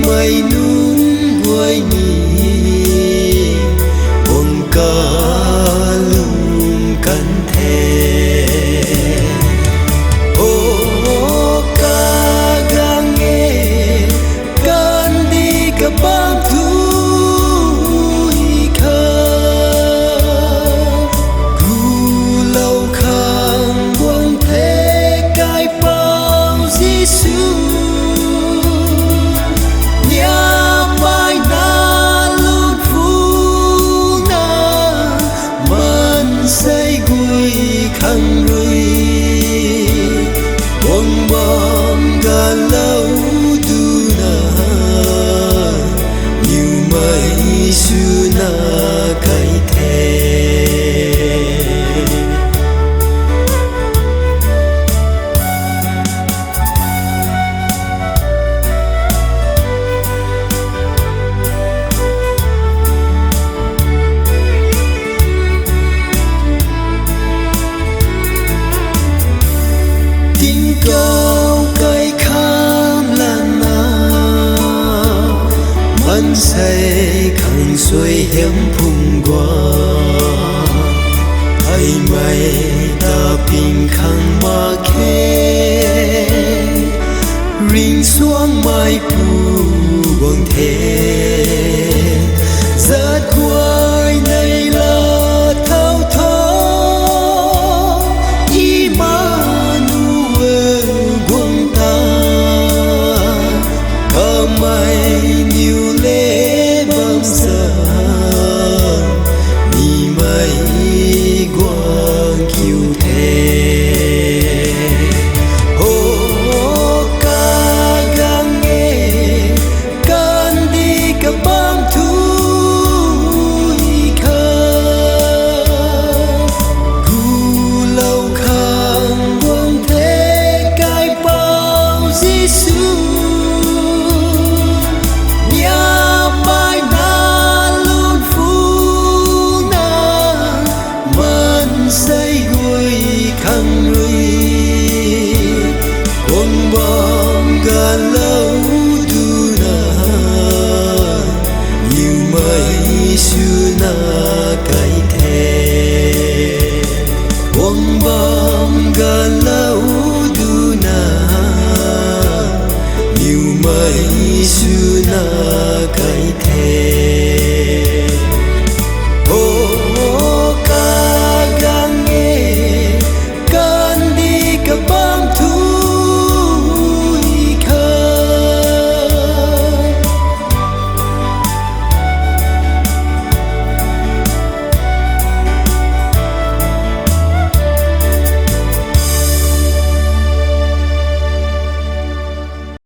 mai nun guai ni bông ca lung kan the ô ca gang nghe kan đi ka bang thu khăn rui bong bom ga lâu du na nhiều mây su na kai the câu cây khám lan na man say khang xuôi hiếm phùng qua ai mày ta pin khang ma khe ring xuống mai pu bông thế rất quay này là thao thao mai nhiều lễ băng giờ ni mai quang kiêu thế ô ca gang nghe can đi cả bang thu khơ cu lâu khang quang thế cái bao Giêsu say gối khăn rui bong bom ga lâu du na nhiều mây su na kai the bong bom ga lâu du na nhiều mây su na kai the